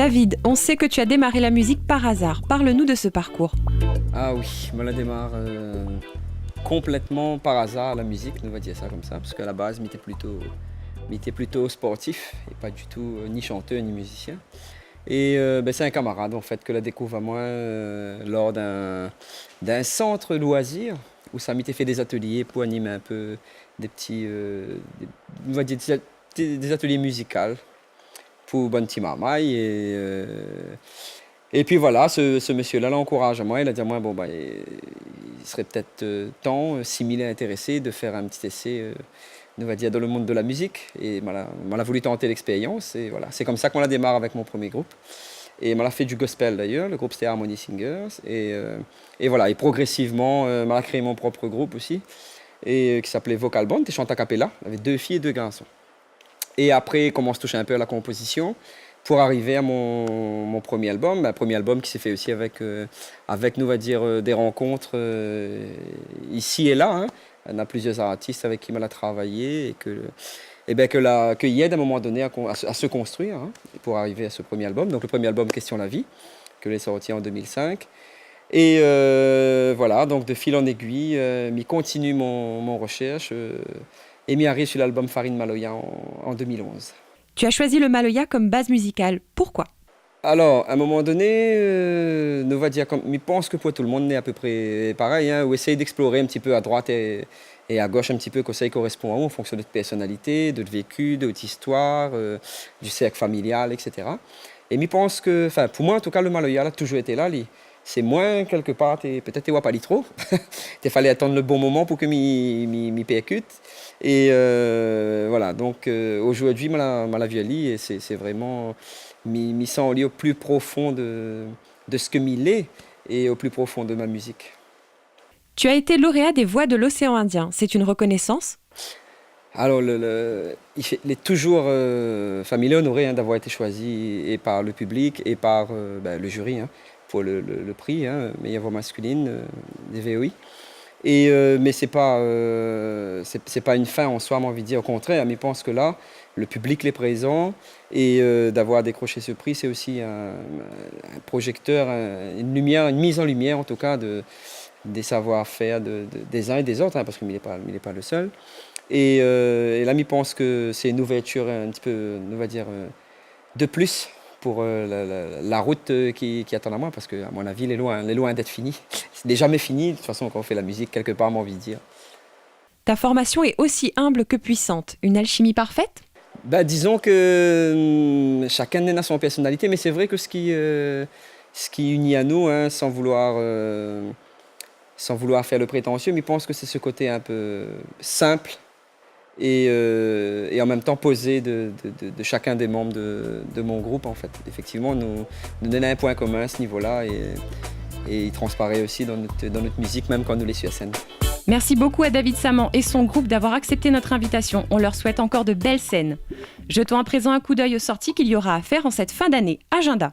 David, on sait que tu as démarré la musique par hasard. Parle-nous de ce parcours. Ah oui, je la démarre complètement par hasard la musique, on va dire ça comme ça, parce qu'à la base, j'étais plutôt sportif et pas du tout ni chanteur ni musicien. Et c'est un camarade en fait que la découvre à moi lors d'un centre loisir où ça m'était fait des ateliers pour animer un peu des petits, on va dire des ateliers musicaux pour Bon Petit Marmaille. Et puis voilà, ce monsieur-là l'encourage à moi. Il a dit à moi, il serait peut-être temps, s'il m'il est intéressé, de faire un petit essai, on va dire, dans le monde de la musique. Et m'a voulu tenter l'expérience. Et voilà, c'est comme ça qu'on la démarre avec mon premier groupe. Et m'a fait du gospel d'ailleurs. Le groupe c'était Harmony Singers. Et voilà, et progressivement, m'a créé mon propre groupe aussi, et qui s'appelait Vocal Band. Et chante a cappella. Il y avait 2 filles et 2 garçons. Et après, comment se toucher un peu à la composition pour arriver à mon premier album. Un premier album qui s'est fait aussi avec nous, on va dire, des rencontres ici et là. Hein. On a plusieurs artistes avec qui on a travaillé qu'il aide à un moment donné à se construire, hein, pour arriver à ce premier album. Donc le premier album, Question la vie, que j'ai sorti en 2005. Et voilà, donc de fil en aiguille, m'y continue mon recherche et m'y arrive sur l'album Farine Maloya en 2011. Tu as choisi le maloya comme base musicale. Pourquoi ? Alors, à un moment donné, on va dire, je pense que pour tout le monde, est à peu près pareil, hein, ou essaye d'explorer un petit peu à droite et à gauche un petit peu, que ça correspond à vous, en fonction de votre personnalité, de votre vécu, de votre histoire, du cercle familial, etc. Et je pense que, pour moi en tout cas, le maloya a toujours été là. C'est moins quelque part, peut-être tu ne vois pas trop. Il fallait attendre le bon moment pour que m'y percute. Et voilà, donc aujourd'hui, je la violi et c'est vraiment, m'y sens lié au plus profond de ce que m'il est et au plus profond de ma musique. Tu as été lauréat des Voix de l'Océan Indien. C'est une reconnaissance ? Alors, il est toujours familier, honoré, hein, d'avoir été choisi et par le public et par le jury, hein, pour le prix, hein, meilleure voix masculine des VOI. Mais c'est pas une fin en soi, j'ai envie de dire, au contraire. Mais je pense que là, le public est présent et d'avoir décroché ce prix, c'est aussi un projecteur, une lumière, une mise en lumière en tout cas des savoir-faire des uns et des autres, hein, parce qu'il n'est pas le seul. Et là, je pense que c'est une ouverture un petit peu, on va dire, de plus pour la route qui attend à moi, parce qu'à mon avis, elle est loin d'être finie. C'est jamais fini, de toute façon, quand on fait la musique, quelque part, j'ai envie de dire. Ta formation est aussi humble que puissante. Une alchimie parfaite ? Disons que chacun a son personnalité, mais c'est vrai que ce qui unit à nous, hein, sans vouloir faire le prétentieux, mais je pense que c'est ce côté un peu simple et en même temps posé de chacun des membres de mon groupe, en fait. Effectivement, nous avons un point commun à ce niveau-là et il transparaît aussi dans notre musique, même quand nous les sur la scène. Merci beaucoup à David Saman et son groupe d'avoir accepté notre invitation. On leur souhaite encore de belles scènes. Jetons à présent un coup d'œil aux sorties qu'il y aura à faire en cette fin d'année. Agenda.